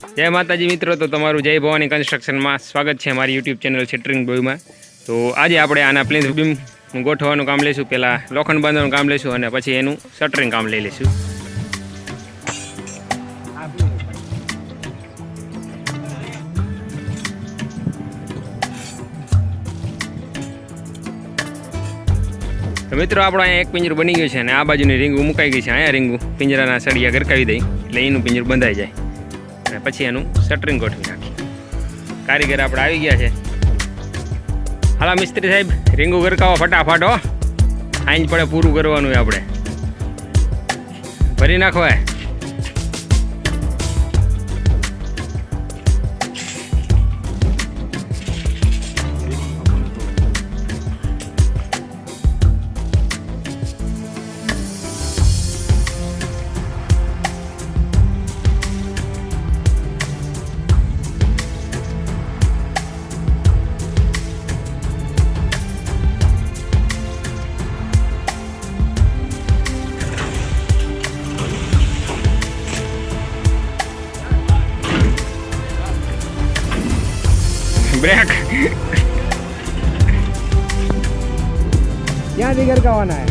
जय माताजी मित्रों, तो तमारू जय भवानी कन्स्ट्रक्शन में स्वागत है हमारी यूट्यूब चैनल शटरिंग बॉय में। तो आज आप प्लेन बीम गोठવાનું काम लेशू, पहला लोखंड बांधવાનું काम लेशू और પછી એનું શટરિંગ કામ લઈ લેશું। तो मित्रों आप एक पिंजरू बनी गયું છે અને આ બાજુની રીંગું મુકાઈ ગઈ છે। અહીંયા રીંગું પિંજરાના સળિયા ગરકાવી દઈ એટલે એનું પિંજરું બંધાઈ જાય અને પછી એનું શટરિંગ ગોઠવી નાખી। કારીગર આપણે આવી ગયા છે। હાલા મિસ્ત્રી સાહેબ, રીંગું ગરકાવો ફટાફટ હો, આઈન પડે પૂરું કરવાનું હોય આપણે, ભરી નાખવા। ब्रेक क्या दिगर का होना है?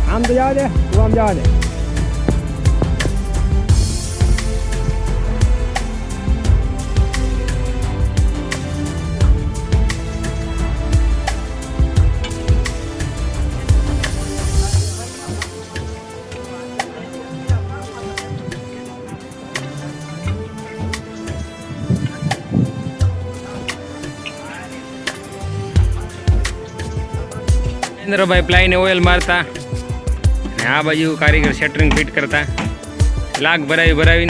आम तो जाओ दे, तू आम जाओ दे। महेंद्र भाई प्लाई ने ऑयल मारता, आ बाजू कारीगर शटरिंग फिट करता, लाग भरावी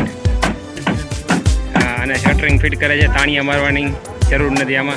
शटरिंग फिट करे। ताणिया मारवानी जरूर नहीं आमा।